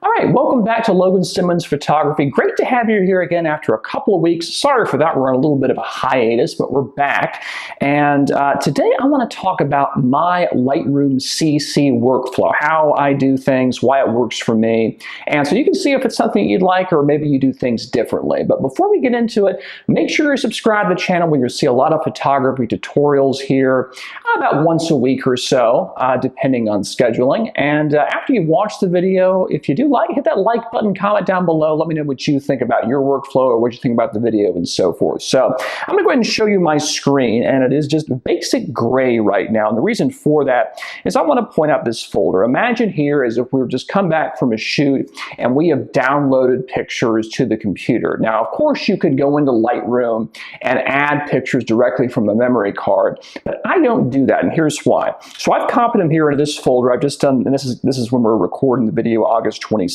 All right, welcome back to Logan Simmons Photography. Great to have you here again after a couple of weeks. Sorry for that, we're on a little bit of a hiatus, but we're back. And today I want to talk about my Lightroom CC workflow, how I do things, why it works for me. And so you can see if it's something you'd like or maybe you do things differently. But before we get into it, make sure you subscribe to the channel where you'll see a lot of photography tutorials here about once a week or so, depending on scheduling. And after you watch the video, if you do hit that like button, comment down below, let me know what you think about your workflow or what you think about the video and so forth. So I'm going to go ahead and show you my screen, and it is just basic gray right now. And the reason for that is I want to point out this folder. Imagine here as if we were just come back from a shoot and we have downloaded pictures to the computer. Now, of course, you could go into Lightroom and add pictures directly from a memory card, but I don't do that, and here's why. So I've copied them here into this folder. I've just done, and this is when we're recording the video, August 26th.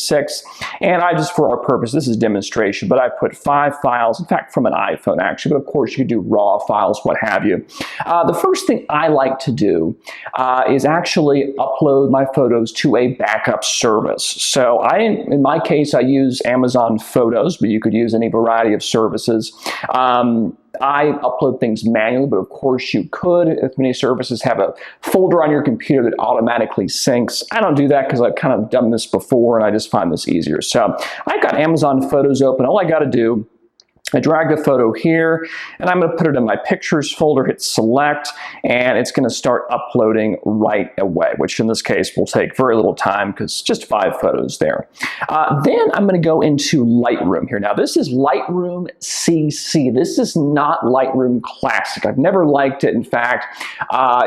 And I just, for our purpose, this is demonstration, but I put 5 files, in fact, from an iPhone actually, but of course you could do RAW files, what have you. The first thing I like to do is actually upload my photos to a backup service. So in my case, I use Amazon Photos, but you could use any variety of services. I upload things manually, but of course you could. If many services have a folder on your computer that automatically syncs. I don't do that because I've kind of done this before and I just find this easier. So I've got Amazon Photos open. All I got to do, I drag the photo here, and I'm going to put it in my pictures folder, hit select, and it's going to start uploading right away, which in this case will take very little time because just 5 photos there. Then I'm going to go into Lightroom here. Now this is Lightroom CC. This is not Lightroom Classic. I've never liked it. In fact,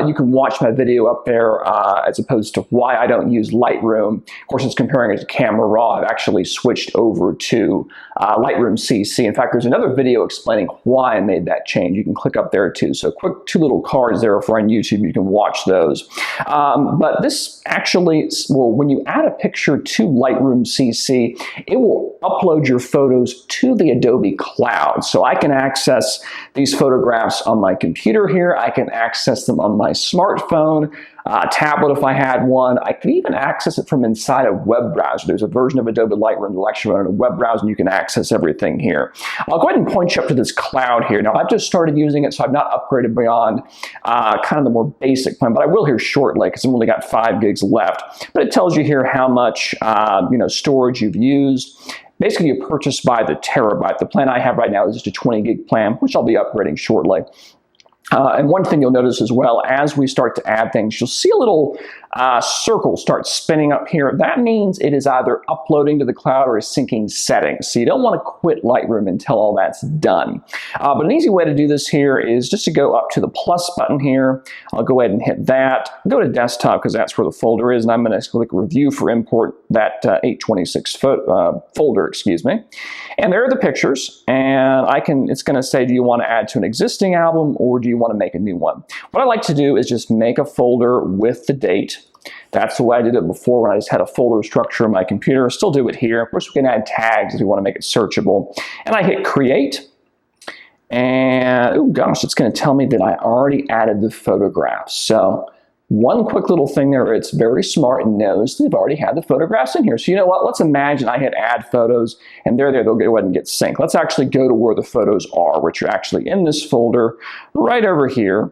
you can watch my video up there as opposed to why I don't use Lightroom. Of course, it's comparing it to Camera Raw. I've actually switched over to Lightroom CC. In fact, there's another video explaining why I made that change. You can click up there too. So quick 2 little cards there for on YouTube. You can watch those. But this actually, well, when you add a picture to Lightroom CC, it will upload your photos to the Adobe cloud. So I can access these photographs on my computer here. I can access them on my smartphone, tablet if I had one. I could even access it from inside a web browser. There's a version of Adobe Lightroom that will actually run in a web browser, and you can access everything here. I'll go ahead and point you up to this cloud here. Now, I've just started using it, so I've not upgraded beyond kind of the more basic plan, but I will here shortly because I've only got 5 gigs left. But it tells you here how much storage you've used. Basically, you purchase by the terabyte. The plan I have right now is just a 20 gig plan, which I'll be upgrading shortly. And one thing you'll notice as well, as we start to add things, you'll see a little circle start spinning up here. That means it is either uploading to the cloud or is syncing settings. So you don't want to quit Lightroom until all that's done. But an easy way to do this here is just to go up to the plus button here. I'll go ahead and hit that. Go to desktop because that's where the folder is, and I'm going to click review for import that 826 folder, excuse me. And there are the pictures, and it's going to say, do you want to add to an existing album or do you want to make a new one? What I like to do is just make a folder with the date. That's the way I did it before when I just had a folder structure on my computer. I still do it here. Of course, we can add tags if we want to make it searchable. And I hit create. And, oh gosh, it's going to tell me that I already added the photographs. So one quick little thing there, it's very smart and knows they've already had the photographs in here. So you know what? Let's imagine I hit add photos, and they'll go ahead and get synced. Let's actually go to where the photos are, which are actually in this folder right over here.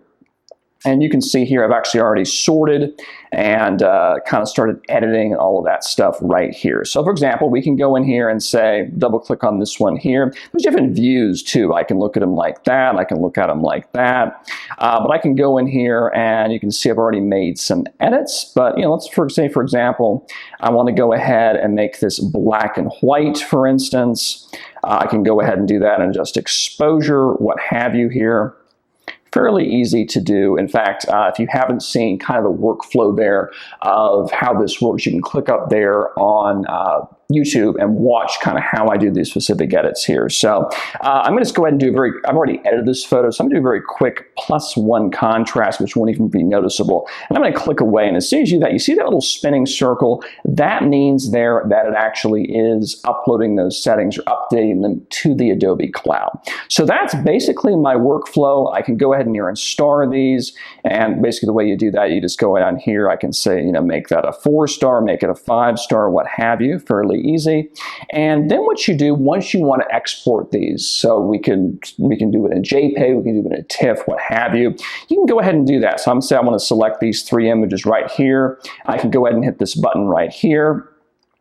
And you can see here I've actually already sorted and kind of started editing all of that stuff right here. So for example, we can go in here and say, double click on this one here. There's different views too. I can look at them like that. I can look at them like that. But I can go in here and you can see I've already made some edits. But let's say for example, I want to go ahead and make this black and white, for instance. I can go ahead and do that and adjust exposure, what have you here. Fairly easy to do. In fact, if you haven't seen kind of the workflow there of how this works, you can click up there on YouTube and watch kind of how I do these specific edits here. So I'm going to just go ahead and do I've already edited this photo, so I'm going to do a very quick +1 contrast, which won't even be noticeable. And I'm going to click away, and as soon as you do that, you see that little spinning circle? That means there that it actually is uploading those settings or updating them to the Adobe Cloud. So that's basically my workflow. I can go ahead and here and star these, and basically the way you do that, you just go down here. I can say, make that a 4-star, make it a 5-star, what have you, fairly easy. And then what you do once you want to export these, so we can do it in JPEG, we can do it in TIFF, what have you. You can go ahead and do that. So I'm going to say I want to select these 3 images right here. I can go ahead and hit this button right here,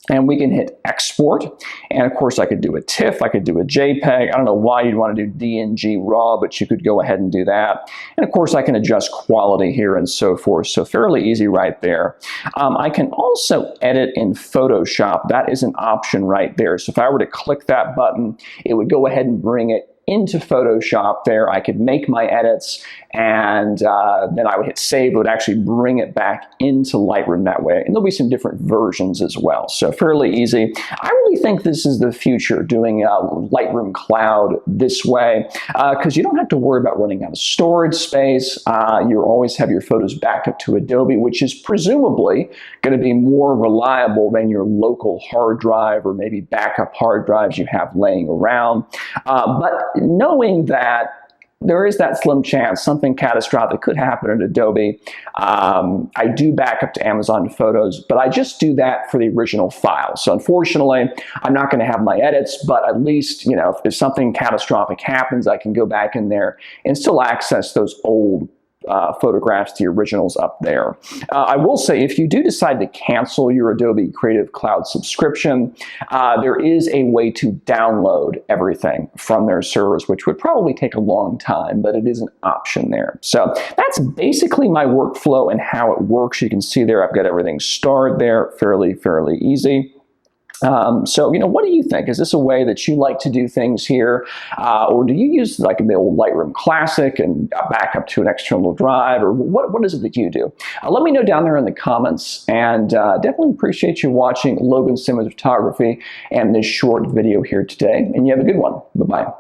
and we can hit export. And of course I could do a TIFF, I could do a JPEG. I don't know why you'd want to do DNG RAW, but you could go ahead and do that. And of course I can adjust quality here and so forth. So fairly easy right there. I can also edit in Photoshop. That is an option right there. So if I were to click that button, it would go ahead and bring it into Photoshop there. I could make my edits, and then I would hit save. It would actually bring it back into Lightroom that way. And there'll be some different versions as well. So fairly easy. I really think this is the future, doing Lightroom Cloud this way, because you don't have to worry about running out of storage space. You always have your photos backed up to Adobe, which is presumably going to be more reliable than your local hard drive or maybe backup hard drives you have laying around. But knowing that there is that slim chance something catastrophic could happen at Adobe. I do back up to Amazon Photos, but I just do that for the original file. So unfortunately, I'm not going to have my edits, but at least, if something catastrophic happens, I can go back in there and still access those old photographs, the originals up there. I will say, if you do decide to cancel your Adobe Creative Cloud subscription, there is a way to download everything from their servers, which would probably take a long time, but it is an option there. So that's basically my workflow and how it works. You can see there I've got everything starred there, fairly easy. So, what do you think? Is this a way that you like to do things here? Or do you use like the old Lightroom Classic and back up to an external drive? Or what is it that you do? Let me know down there in the comments, and definitely appreciate you watching Logan Simmons Photography and this short video here today. And you have a good one. Bye-bye.